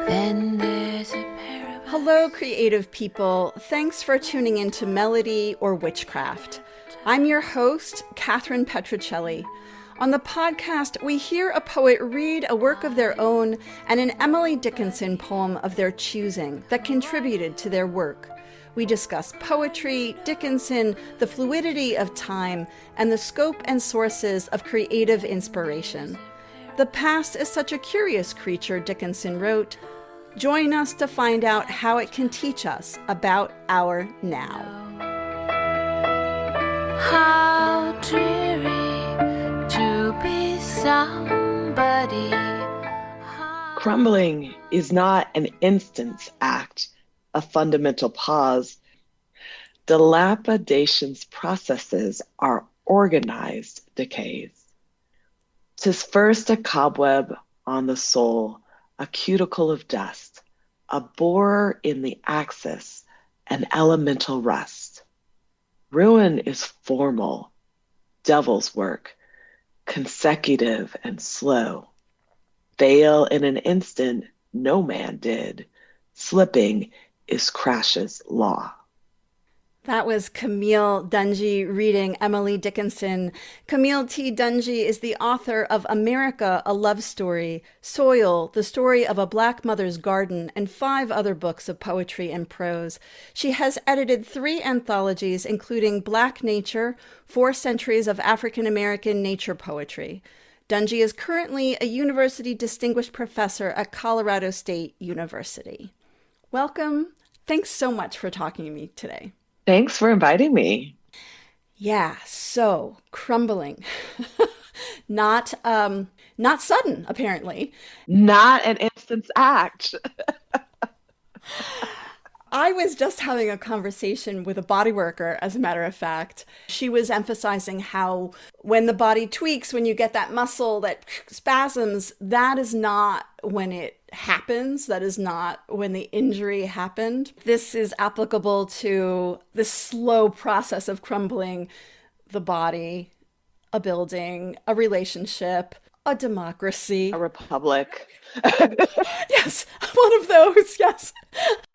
Then there's a pair of... Hello, creative people. Thanks for tuning into Melody or Witchcraft. I'm your host, Catherine Petricelli. On the podcast, we hear a poet read a work of their own and an Emily Dickinson poem of their choosing that contributed to their work. We discuss poetry, Dickinson, the fluidity of time, and the scope and sources of creative inspiration. The past is such a curious creature, Dickinson wrote. Join us to find out how it can teach us about our now. How dreary to be somebody. Crumbling is not an instance act, a fundamental pause. Dilapidation's processes are organized decays. 'Tis first a cobweb on the soul, a cuticle of dust, a borer in the axis, an elemental rust. Ruin is formal, devil's work, consecutive and slow. Fail in an instant, no man did. Slipping is Crashe's law. That was Camille Dungy reading Emily Dickinson. Camille T. Dungy is the author of America, A Love Story, Soil, The Story of a Black Mother's Garden, and 5 other books of poetry and prose. She has edited 3 anthologies, including Black Nature, 4 Centuries of African American Nature Poetry. Dungy is currently a University Distinguished Professor at Colorado State University. Welcome. Thanks so much for talking to me today. Thanks for inviting me. Yeah, so Crumbling. Not sudden, apparently. Not an instance act. I was just having a conversation with a body worker, as a matter of fact. She was emphasizing how when the body tweaks, when you get that muscle that spasms, that is not when it happens. That is not when the injury happened. This is applicable to the slow process of crumbling the body, a building, a relationship, a democracy. A republic. Yes, one of those, yes.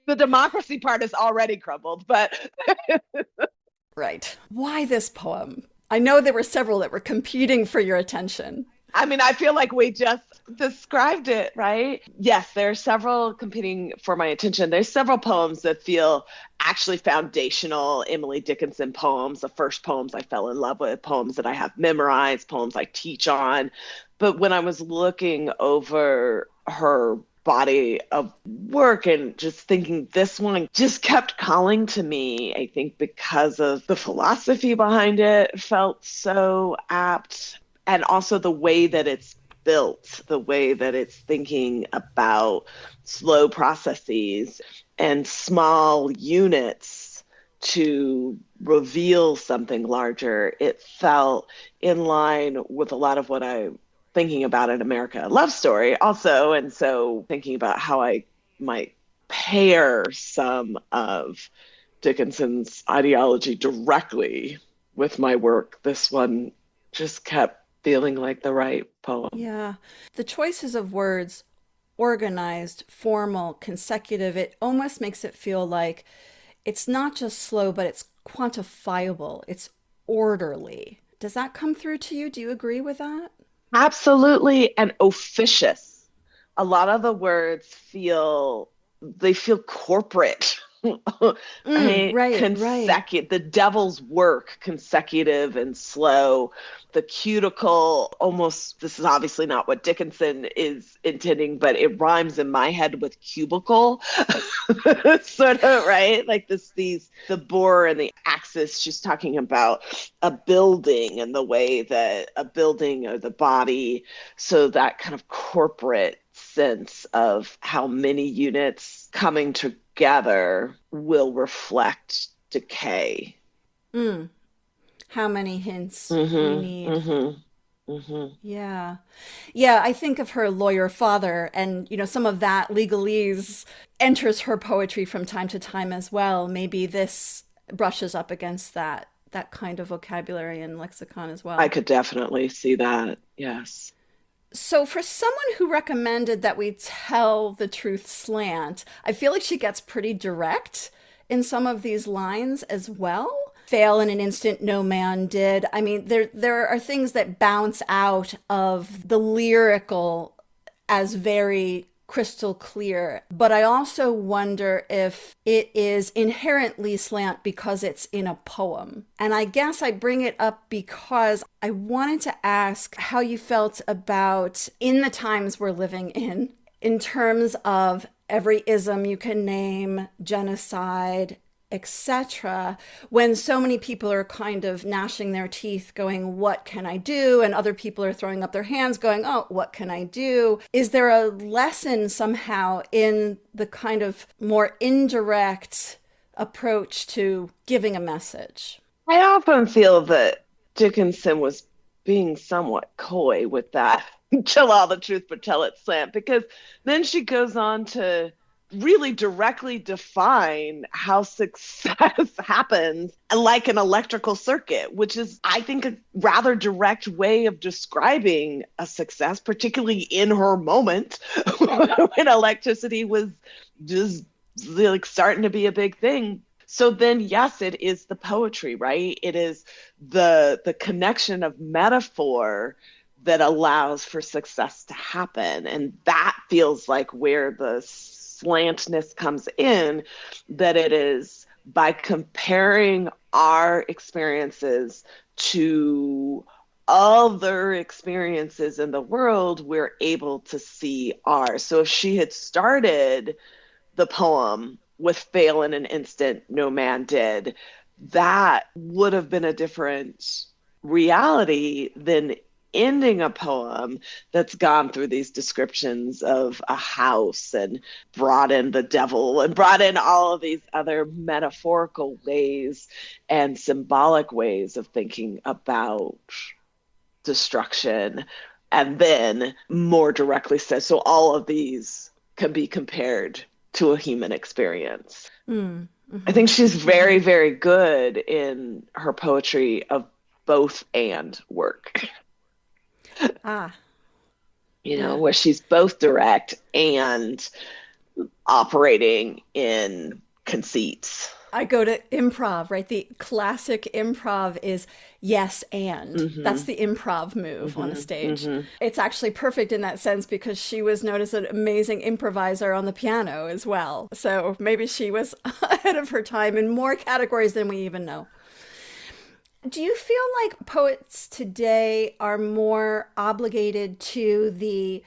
The democracy part is already crumbled, but... Right. Why this poem? I know there were several that were competing for your attention. I mean, I feel like we just described it, right? Yes, there are several competing for my attention. There's several poems that feel actually foundational Emily Dickinson poems, the first poems I fell in love with, poems that I have memorized, poems I teach on. But when I was looking over her body of work and just thinking this one just kept calling to me, I think because of the philosophy behind it felt so apt. And also the way that it's built, the way that it's thinking about slow processes and small units to reveal something larger. It felt in line with a lot of what I'm thinking about in America, A Love Story also. And so thinking about how I might pair some of Dickinson's ideology directly with my work, this one just kept feeling like the right poem. Yeah. The choices of words, organized, formal, consecutive, it almost makes it feel like it's not just slow, but it's quantifiable. It's orderly. Does that come through to you? Do you agree with that? Absolutely. And officious. A lot of the words feel corporate. Right. The devil's work, consecutive and slow. The cuticle, almost, this is obviously not what Dickinson is intending, but it rhymes in my head with cubicle, sort of, right? Like the borer and the axis, she's talking about a building and the way that a building or the body, so that kind of corporate sense of how many units coming together will reflect decay. How many hints we need. Yeah. I think of her lawyer father, and some of that legalese enters her poetry from time to time as well. Maybe this brushes up against that kind of vocabulary and lexicon as well. I could definitely see that. Yes. So for someone who recommended that we tell the truth slant, I feel like she gets pretty direct in some of these lines as well. Fail in an instant, no man did. I mean, there are things that bounce out of the lyrical as very crystal clear. But I also wonder if it is inherently slant because it's in a poem. And I guess I bring it up because I wanted to ask how you felt about in the times we're living in terms of every ism you can name, genocide, etc., when so many people are kind of gnashing their teeth going, what can I do? And other people are throwing up their hands going, oh, what can I do? Is there a lesson somehow in the kind of more indirect approach to giving a message? I often feel that Dickinson was being somewhat coy with that tell all the truth but tell it slant, because then she goes on to really directly define how success happens like an electrical circuit, which is, I think, a rather direct way of describing a success, particularly in her moment when electricity was just like starting to be a big thing. So then, yes, it is the poetry, right? It is the connection of metaphor that allows for success to happen. And that feels like where the slantness comes in, that it is by comparing our experiences to other experiences in the world, we're able to see ours. So if she had started the poem with fail in an instant, no man did, that would have been a different reality than ending a poem that's gone through these descriptions of a house and brought in the devil and brought in all of these other metaphorical ways and symbolic ways of thinking about destruction. And then more directly says, so all of these can be compared to a human experience. Mm-hmm. I think she's very, very good in her poetry of both and work. Where she's both direct and operating in conceits. I go to improv, right? The classic improv is yes and. Mm-hmm. That's the improv move on a stage. Mm-hmm. It's actually perfect in that sense because she was known as an amazing improviser on the piano as well. So maybe she was ahead of her time in more categories than we even know. Do you feel like poets today are more obligated to the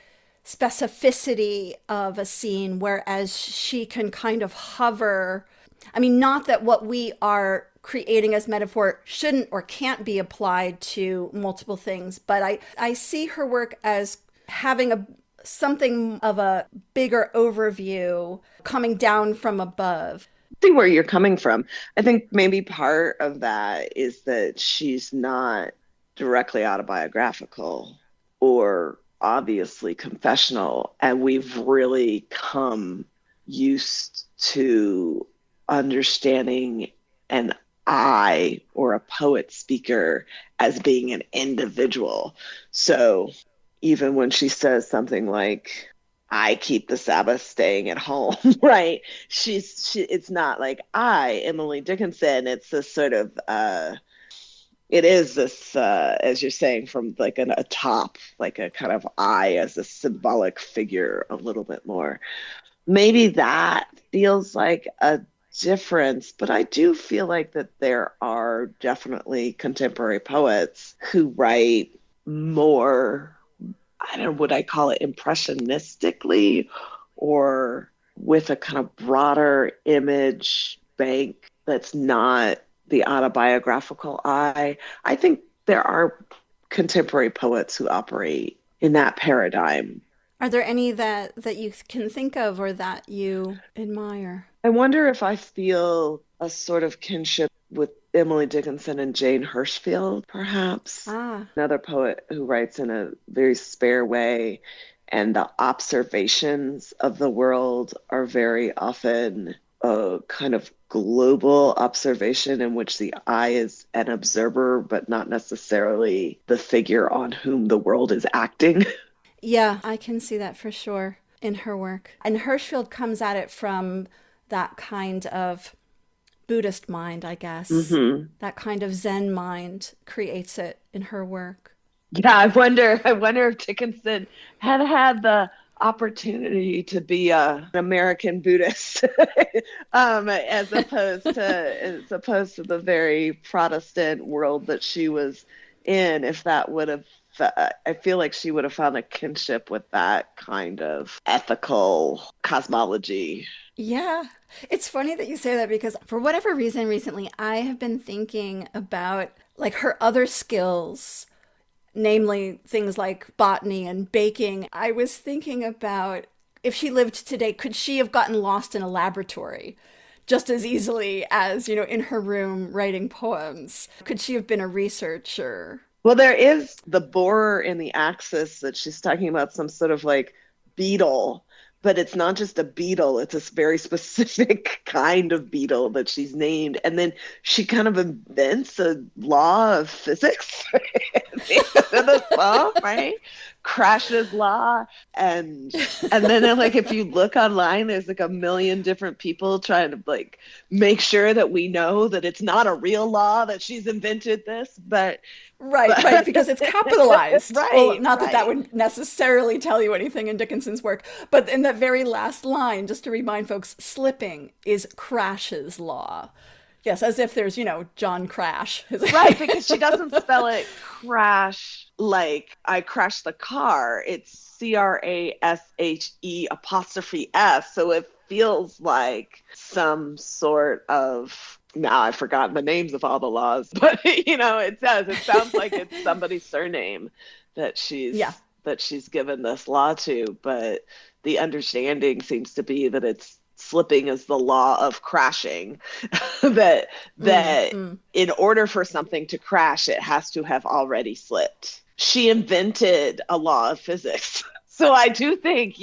specificity of a scene, whereas she can kind of hover? I mean, not that what we are creating as metaphor shouldn't or can't be applied to multiple things, but I see her work as having something of a bigger overview coming down from above. See where you're coming from. I think maybe part of that is that she's not directly autobiographical or obviously confessional, and we've really come used to understanding an I or a poet speaker as being an individual. So even when she says something like, I keep the Sabbath staying at home, right? It's not like I, Emily Dickinson. It's this sort of, it is this, as you're saying, from like a top, like a kind of I as a symbolic figure a little bit more. Maybe that feels like a difference, but I do feel like that there are definitely contemporary poets who write more, I don't know, would I call it impressionistically or with a kind of broader image bank that's not the autobiographical I. I think there are contemporary poets who operate in that paradigm. Are there any that you can think of or that you admire? I wonder if I feel a sort of kinship with Emily Dickinson and Jane Hirshfield, perhaps. Another poet who writes in a very spare way, and the observations of the world are very often a kind of global observation in which the I is an observer, but not necessarily the figure on whom the world is acting. Yeah, I can see that for sure in her work. And Hirschfeld comes at it from that kind of Buddhist mind, I guess. Mm-hmm. That kind of Zen mind creates it in her work. Yeah, I wonder if Dickinson had the opportunity to be an American Buddhist, as opposed to the very Protestant world that she was in. If that would have, I feel like she would have found a kinship with that kind of ethical cosmology. Yeah. It's funny that you say that because for whatever reason recently, I have been thinking about like her other skills, namely things like botany and baking. I was thinking about if she lived today, could she have gotten lost in a laboratory just as easily as, in her room writing poems? Could she have been a researcher? Well, there is the borer in the axis that she's talking about, some sort of like beetle, but it's not just a beetle, it's a very specific kind of beetle that she's named. And then she kind of invents a law of physics at the end of the poem, right? Crashe's law. And then like if you look online, there's like a million different people trying to like make sure that we know that it's not a real law, that she's invented this, but Right, because it's capitalized. Right, Well, not that right. would necessarily tell you anything in Dickinson's work, but in that very last line, just to remind folks, slipping is Crashe's law. Yes, as if there's, John Crashe. Right, because she doesn't spell it crash like I crashed the car. It's CRASHE''S. So it feels like some sort of, now I've forgotten the names of all the laws, but it sounds like it's somebody's surname that she's given this law to, but the understanding seems to be that it's slipping is the law of crashing. that in order for something to crash, it has to have already slipped. She invented a law of physics. So I do think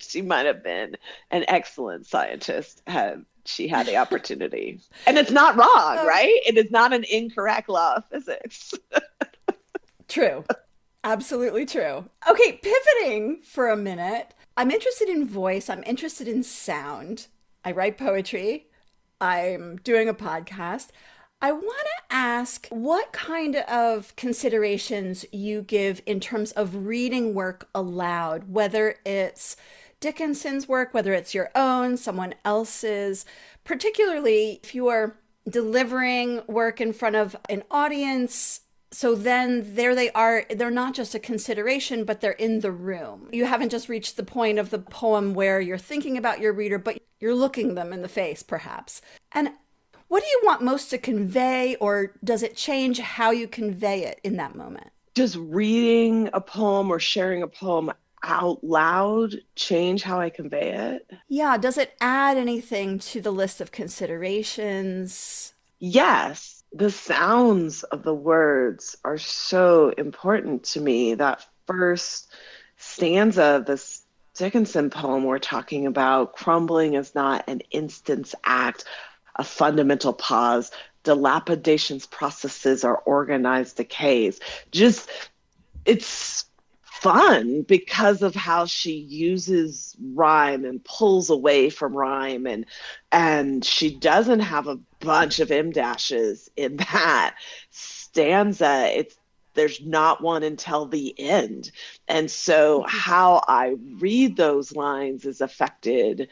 she might have been an excellent scientist had she had the opportunity. And it's not wrong, right? It is not an incorrect law of physics. True. Absolutely true. Okay, pivoting for a minute. I'm interested in voice. I'm interested in sound. I write poetry. I'm doing a podcast. I want to ask what kind of considerations you give in terms of reading work aloud, whether it's Dickinson's work, whether it's your own, someone else's, particularly if you are delivering work in front of an audience. So then there they are. They're not just a consideration, but they're in the room. You haven't just reached the point of the poem where you're thinking about your reader, but you're looking them in the face, perhaps. And what do you want most to convey, or does it change how you convey it in that moment? Does reading a poem or sharing a poem out loud change how I convey it? Yeah, does it add anything to the list of considerations? Yes. The sounds of the words are so important to me. That first stanza of this Dickinson poem we're talking about, crumbling is not an instance act, a fundamental pause. Dilapidation's processes are organized decays. Just, it's fun because of how she uses rhyme and pulls away from rhyme, and she doesn't have a bunch of em dashes in that stanza. There's not one until the end, and so how I read those lines is affected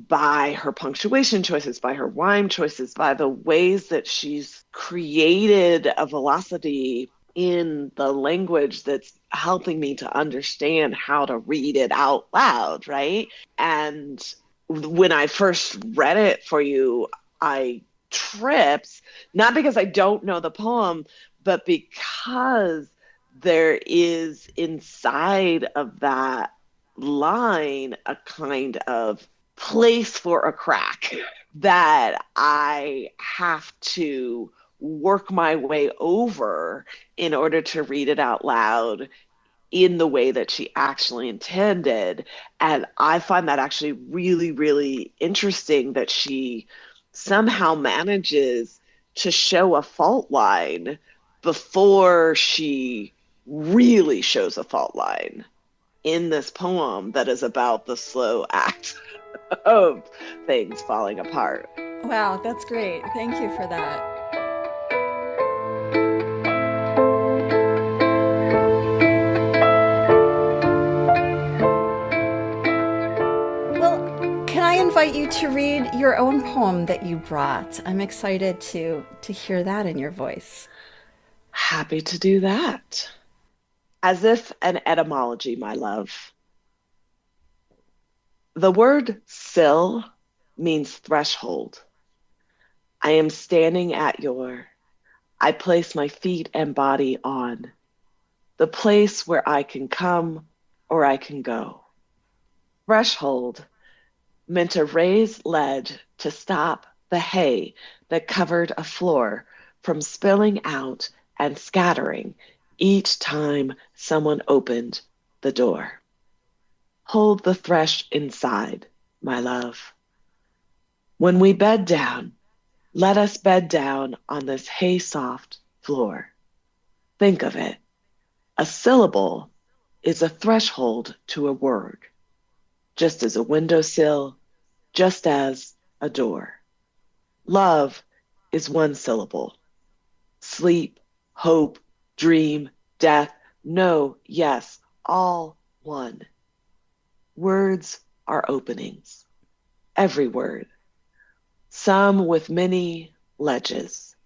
by her punctuation choices, by her rhyme choices, by the ways that she's created a velocity in the language that's helping me to understand how to read it out loud, right? And when I first read it for you, I tripped, not because I don't know the poem, but because there is inside of that line a kind of place for a crack that I have to work my way over in order to read it out loud in the way that she actually intended. And I find that actually really, really interesting that she somehow manages to show a fault line before she really shows a fault line in this poem that is about the slow act of things falling apart. Wow, that's great. Thank you for that. Well, can I invite you to read your own poem that you brought? I'm excited to hear that in your voice. Happy to do that. As if an etymology, my love. The word sill means threshold. I am standing at I place my feet and body on, the place where I can come or I can go. Threshold meant a raised ledge to stop the hay that covered a floor from spilling out and scattering each time someone opened the door. Hold the thresh inside, my love. When we bed down, let us bed down on this hay-soft floor. Think of it. A syllable is a threshold to a word, just as a windowsill, just as a door. Love is one syllable. Sleep, hope, dream, death, no, yes, all one. Words are openings, every word. Some with many ledges.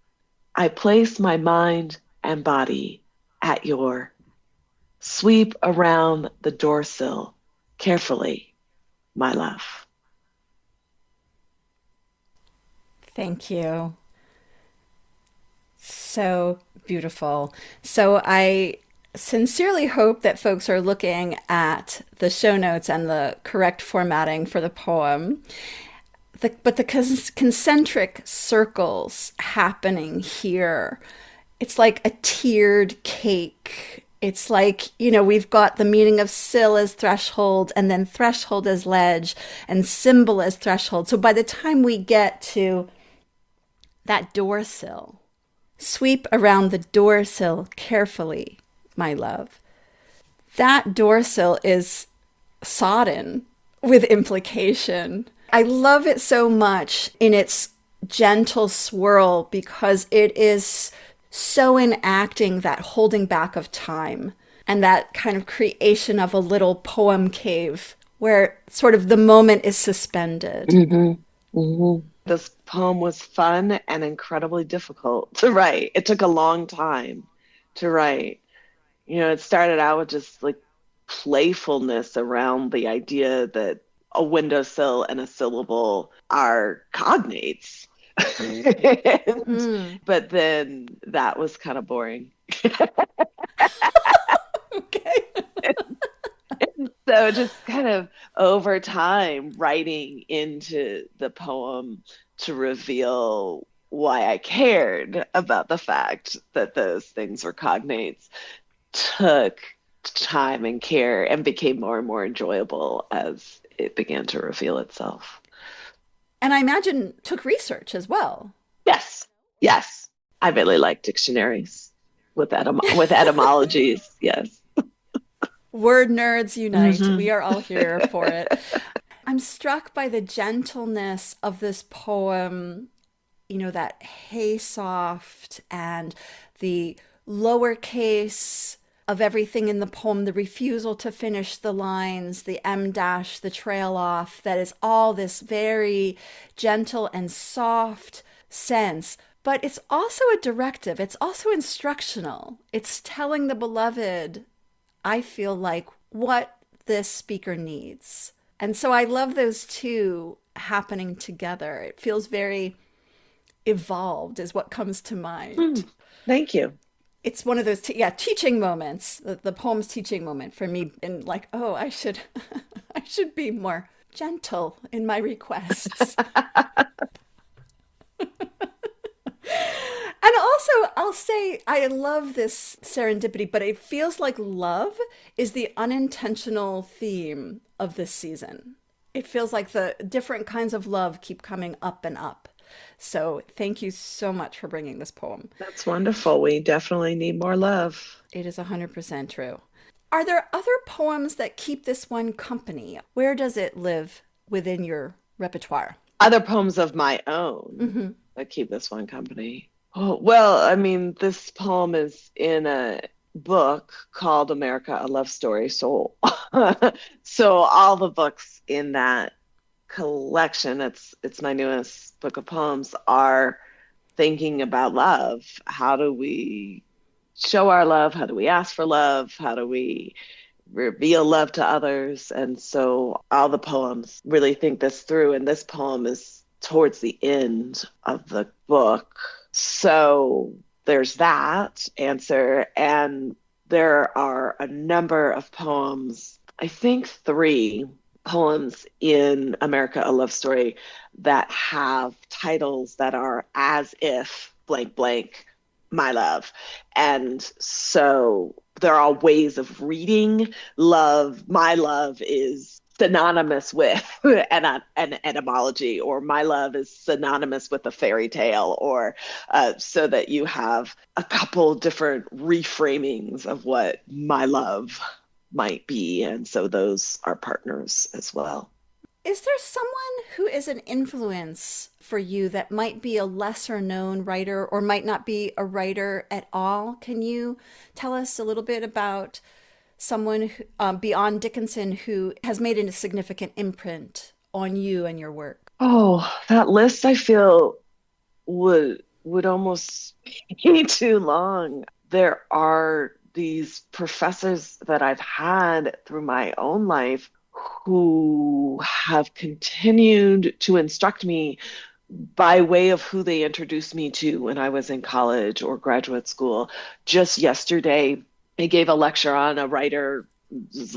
I place my mind and body at sweep around the doorsill carefully, my love. Thank you. So beautiful. So I sincerely hope that folks are looking at the show notes and the correct formatting for the poem. But the concentric circles happening here, it's like a tiered cake. It's like, we've got the meaning of sill as threshold, and then threshold as ledge, and symbol as threshold. So by the time we get to that door sill, sweep around the door sill carefully, my love. That door sill is sodden with implication. I love it so much in its gentle swirl because it is so enacting that holding back of time and that kind of creation of a little poem cave where sort of the moment is suspended. Mm-hmm. Mm-hmm. This poem was fun and incredibly difficult to write. It took a long time to write. It started out with just like playfulness around the idea that a windowsill and a syllable are cognates. But then that was kind of boring. Okay. So just kind of over time writing into the poem to reveal why I cared about the fact that those things were cognates took time and care and became more and more enjoyable as it began to reveal itself. And I imagine took research as well. Yes. I really like dictionaries with etymologies. Yes. Word nerds unite. Mm-hmm. We are all here for it. I'm struck by the gentleness of this poem, that haysoft and the lowercase of everything in the poem, the refusal to finish the lines, the em dash, the trail off, that is all this very gentle and soft sense. But it's also a directive. It's also instructional. It's telling the beloved, I feel like, what this speaker needs. And so I love those two happening together. It feels very evolved is what comes to mind. Thank you. It's one of those, teaching moments, the poem's teaching moment for me, and like, oh, I should be more gentle in my requests. And also, I'll say, I love this serendipity, but it feels like love is the unintentional theme of this season. It feels like the different kinds of love keep coming up and up. So thank you so much for bringing this poem. That's wonderful. We definitely need more love. It is 100% true. Are there other poems that keep this one company? Where does it live within your repertoire? Other poems of my own that keep this one company. Oh, well, I mean, this poem is in a book called America, A Love Story, Soul. So all the books in that collection, it's my newest book of poems, are thinking about love. How do we show our love? How do we ask for love? How do we reveal love to others? And so all the poems really think this through. And this poem is towards the end of the book. So there's that answer. And there are a number of poems, I think 3 poems in America, A Love Story, that have titles that are as if blank, blank, my love. And so there are ways of reading love. My love is synonymous with an etymology, or my love is synonymous with a fairy tale, or so that you have a couple different reframings of what my love might be. And so those are partners as well. Is there someone who is an influence for you that might be a lesser known writer or might not be a writer at all? Can you tell us a little bit about someone beyond Dickinson who has made a significant imprint on you and your work? Oh, that list I feel would almost be too long. There are these professors that I've had through my own life who have continued to instruct me by way of who they introduced me to when I was in college or graduate school. Just yesterday, I gave a lecture on a writer,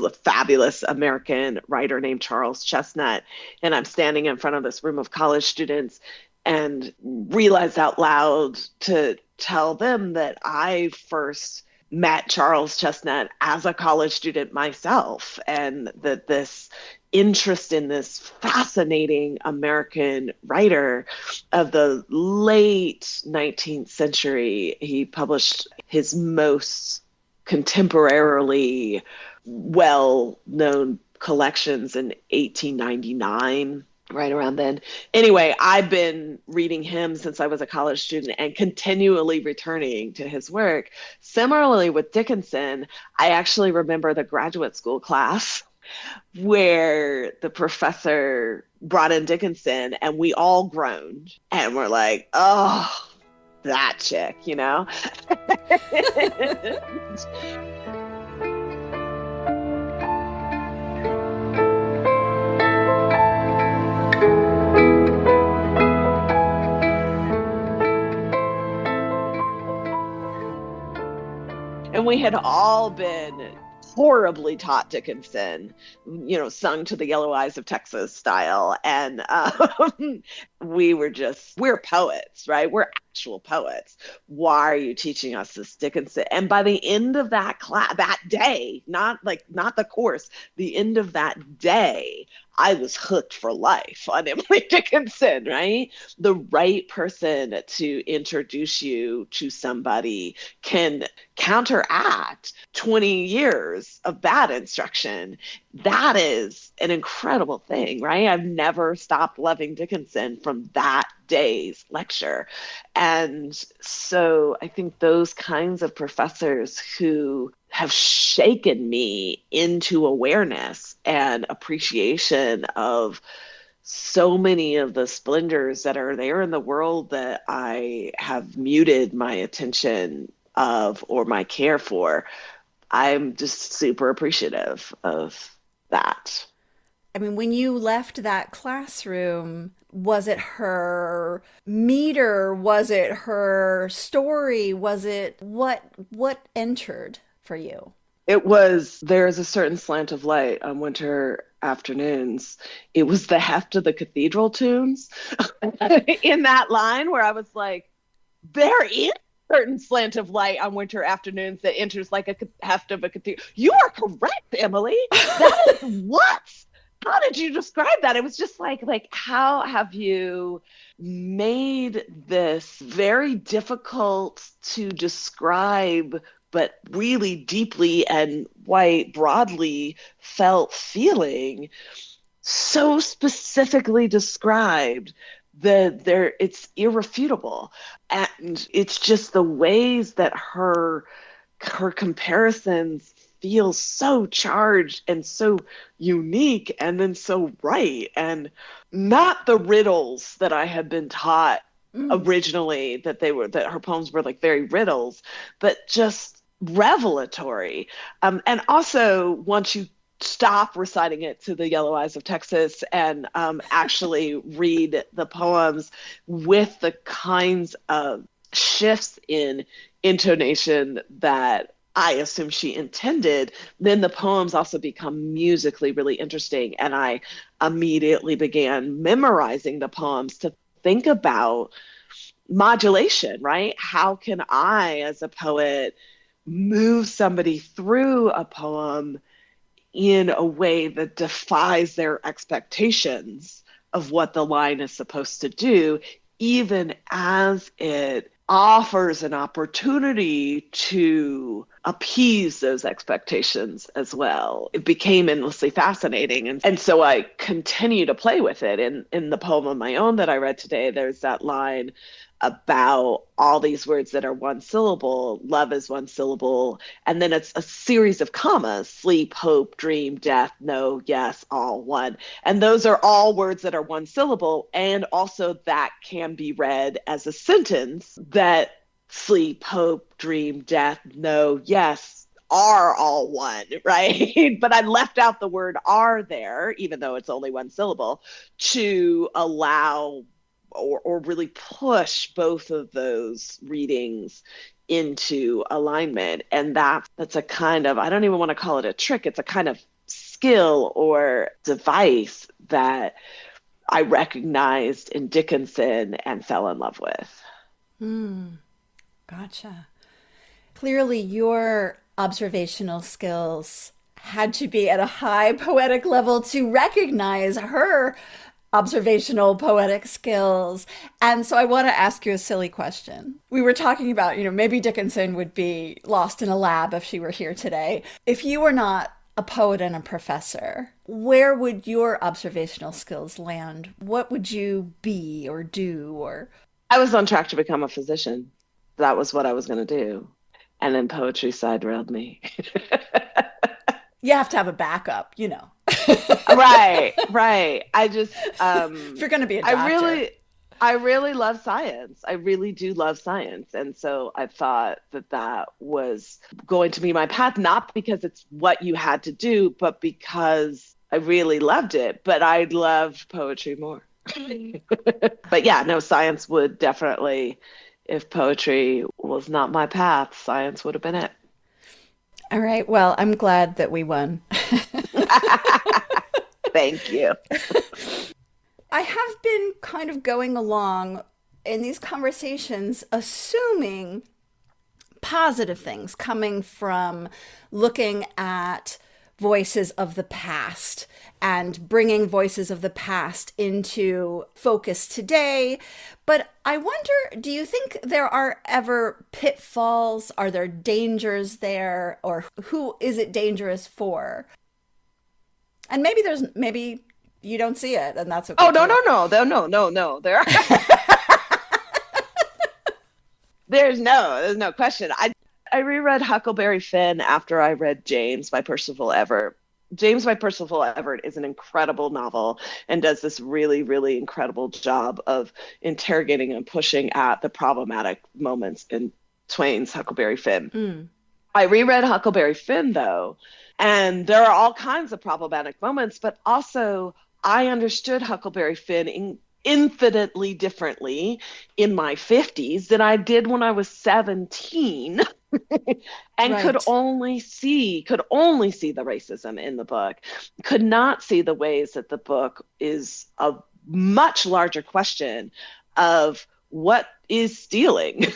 a fabulous American writer named Charles Chestnut, and I'm standing in front of this room of college students and realized out loud to tell them that I first met Charles Chestnut as a college student myself, and that this interest in this fascinating American writer of the late 19th century. He published his most contemporarily well-known collections in 1899. Right around then. Anyway, I've been reading him since I was a college student and continually returning to his work. Similarly with Dickinson, I actually remember the graduate school class where the professor brought in Dickinson and we all groaned and we're like, oh, that chick, you know? And we had all been horribly taught Dickinson, you know, sung to the Yellow Eyes of Texas style. And we're poets, right? We're actual poets. Why are you teaching us this Dickinson? And by the end of that class, that day, not the course, the end of that day, I was hooked for life on Emily Dickinson, right? The right person to introduce you to somebody can counteract 20 years of bad instruction. That is an incredible thing, right? I've never stopped loving Dickinson from that day's lecture. And so I think those kinds of professors who have shaken me into awareness and appreciation of so many of the splendors that are there in the world that I have muted my attention of or my care for, I'm just super appreciative of that. I mean, when you left that classroom, was it her meter? Was it her story? Was it what entered for you? It was, there's a certain slant of light on winter afternoons. It was the heft of the cathedral tunes in that line where I was like, there is a certain slant of light on winter afternoons that enters like a heft of a cathedral. You are correct, Emily. That is what how did you describe that? It was just like, how have you made this very difficult to describe, but really deeply and quite broadly felt feeling so specifically described that it's irrefutable. And it's just the ways that her comparisons feel so charged and so unique and then so right, and not the riddles that I had been taught originally, that her poems were like very riddles, but just revelatory. And also, once you stop reciting it to the yellow eyes of Texas and actually read the poems with the kinds of shifts in intonation that I assume she intended, then the poems also become musically really interesting. And I immediately began memorizing the poems to think about modulation, right? How can I, as a poet, move somebody through a poem in a way that defies their expectations of what the line is supposed to do, even as it offers an opportunity to appease those expectations as well. It became endlessly fascinating. And so I continue to play with it. In the poem of my own that I read today, there's that line about all these words that are one syllable. Love is one syllable. And then it's a series of commas: sleep, hope, dream, death, no, yes, all one. And those are all words that are one syllable. And also that can be read as a sentence, that sleep, hope, dream, death, no, yes are all one, right? But I left out the word are there, even though it's only one syllable, to allow or really push both of those readings into alignment. And that's a kind of, I don't even want to call it a trick, it's a kind of skill or device that I recognized in Dickinson and fell in love with. Gotcha. Clearly your observational skills had to be at a high poetic level to recognize her observational poetic skills. And so I want to ask you a silly question. We were talking about, maybe Dickinson would be lost in a lab if she were here today. If you were not a poet and a professor, where would your observational skills land? What would you be or do? Or I was on track to become a physician. That was what I was going to do. And then poetry side-railed me. You have to have a backup, Right. I just, if you're going to be a doctor. I really love science. I really do love science. And so I thought that was going to be my path, not because it's what you had to do, but because I really loved it. But I loved poetry more. But yeah, no, science would definitely, if poetry was not my path, science would have been it. All right. Well, I'm glad that we won. Thank you. I have been kind of going along in these conversations, assuming positive things coming from looking at voices of the past and bringing voices of the past into focus today. But I wonder, do you think there are ever pitfalls? Are there dangers there? Or who is it dangerous for? And maybe you don't see it, and that's okay. Oh, no. There are. There's no question. I reread Huckleberry Finn after I read James by Percival Everett. James by Percival Everett is an incredible novel and does this really, really incredible job of interrogating and pushing at the problematic moments in Twain's Huckleberry Finn. I reread Huckleberry Finn, though, and there are all kinds of problematic moments, but also I understood Huckleberry Finn infinitely differently in my 50s than I did when I was 17 and Right. could only see the racism in the book, could not see the ways that the book is a much larger question of what is stealing,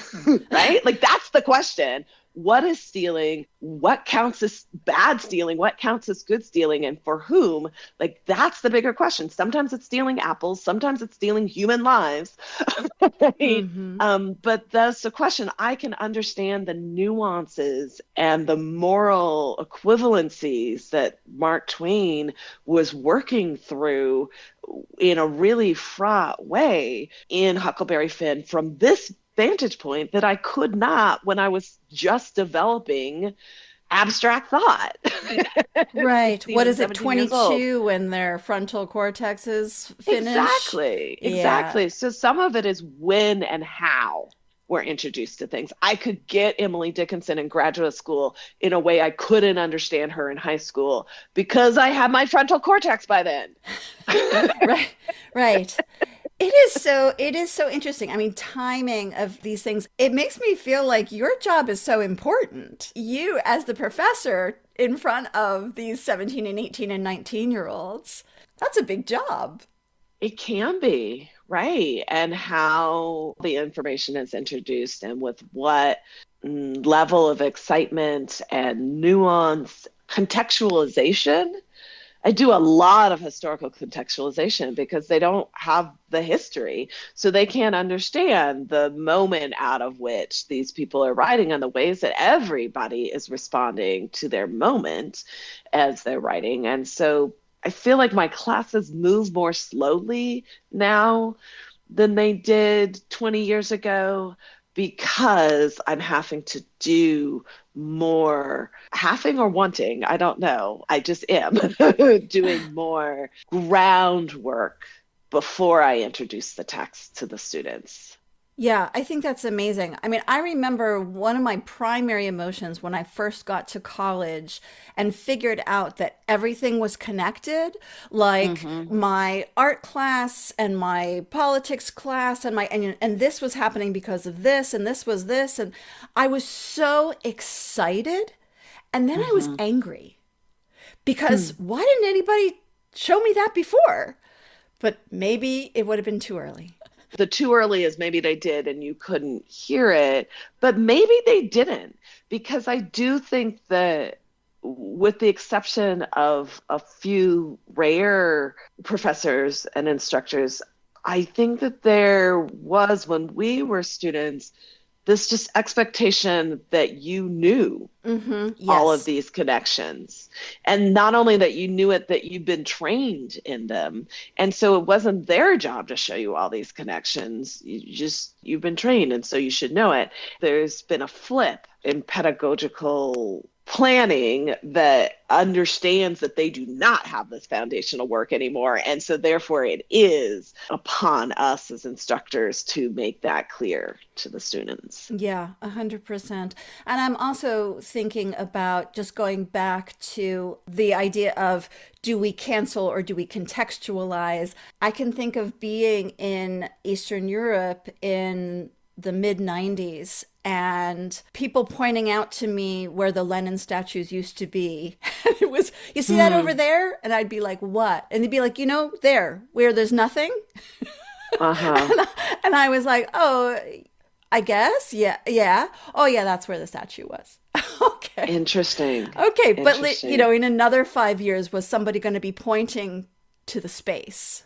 right? Like, that's the question. what is stealing, what counts as bad stealing, what counts as good stealing, and for whom. Like, that's the bigger question. Sometimes it's stealing apples, sometimes it's stealing human lives. Right? But that's the question. I can understand the nuances and the moral equivalencies that Mark Twain was working through in a really fraught way in Huckleberry Finn from this vantage point that I could not when I was just developing abstract thought. Right. What is it, 22 when their frontal cortex is finished? Exactly. So some of it is when and how we're introduced to things. I could get Emily Dickinson in graduate school in a way I couldn't understand her in high school because I had my frontal cortex by then. Right. It is so interesting. I mean, timing of these things, it makes me feel like your job is so important. You, as the professor in front of these 17 and 18 and 19-year-olds, that's a big job. It can be, right? And how the information is introduced and with what level of excitement and nuance, contextualization. I do a lot of historical contextualization because they don't have the history. So they can't understand the moment out of which these people are writing and the ways that everybody is responding to their moment as they're writing. And so I feel like my classes move more slowly now than they did 20 years ago because I'm having to do more having or wanting, I don't know. I just am doing more groundwork before I introduce the text to the students. Yeah, I think that's amazing. I mean, I remember one of my primary emotions when I first got to college and figured out that everything was connected, like my art class and my politics class and this was happening because of this and this was this, and I was so excited, and then I was angry because why didn't anybody show me that before? But maybe it would have been too early. The too early is maybe they did and you couldn't hear it, but maybe they didn't, because I do think that with the exception of a few rare professors and instructors, I think that there was, when we were students, this just expectation that you knew all of these connections. And not only that you knew it, that you've been trained in them. And so it wasn't their job to show you all these connections. You've been trained, and so you should know it. There's been a flip in pedagogical planning that understands that they do not have this foundational work anymore. And so therefore it is upon us as instructors to make that clear to the students. Yeah, 100%. And I'm also thinking about just going back to the idea of, do we cancel or do we contextualize? I can think of being in Eastern Europe in the mid-90s and people pointing out to me where the Lenin statues used to be. It was, you see that over there? And I'd be like, what? And they'd be like, there, where there's nothing. And I was like, oh, I guess. Yeah. Oh, yeah, that's where the statue was. Okay. Interesting. Okay. But, in another 5 years, was somebody going to be pointing to the space?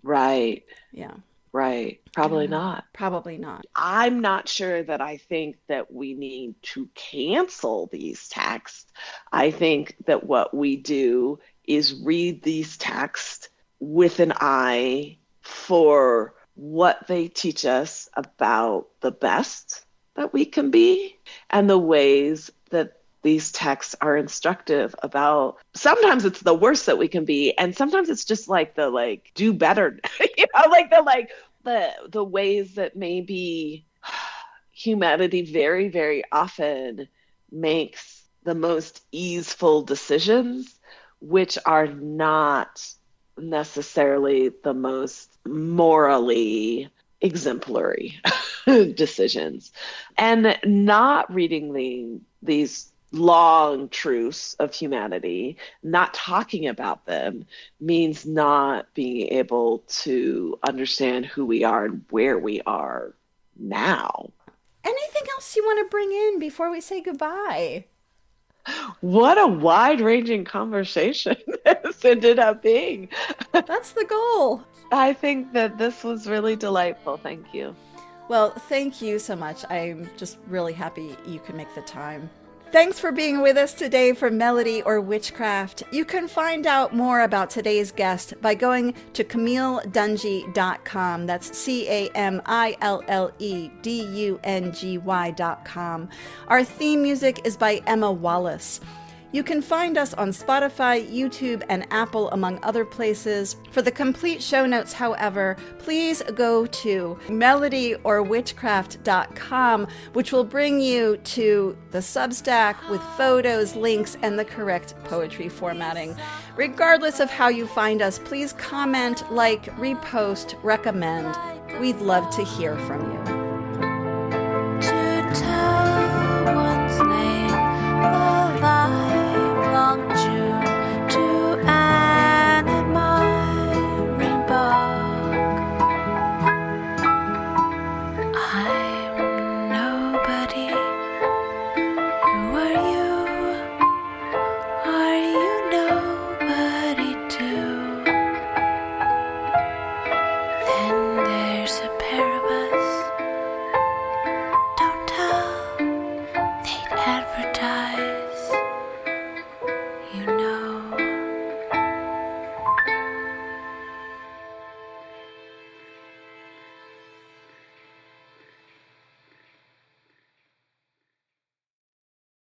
Right. Yeah. Right. Probably not. Probably not. I'm not sure that I think that we need to cancel these texts. I think that what we do is read these texts with an eye for what they teach us about the best that we can be and the ways that these texts are instructive about. Sometimes it's the worst that we can be, and sometimes it's just like the do better, the ways that maybe humanity very, very often makes the most easeful decisions, which are not necessarily the most morally exemplary decisions. And not reading these long truths of humanity, not talking about them, means not being able to understand who we are and where we are now. Anything else you want to bring in before we say goodbye? What a wide-ranging conversation this ended up being. That's the goal. I think that this was really delightful. Thank you. Well, thank you so much. I'm just really happy you could make the time. Thanks for being with us today for Melody or Witchcraft. You can find out more about today's guest by going to CamilleDungy.com. That's CamilleDungy.com. Our theme music is by Emma Wallace. You can find us on Spotify, YouTube, and Apple, among other places. For the complete show notes, however, please go to melodyorwitchcraft.com, which will bring you to the Substack with photos, links, and the correct poetry formatting. Regardless of how you find us, please comment, like, repost, recommend. We'd love to hear from you.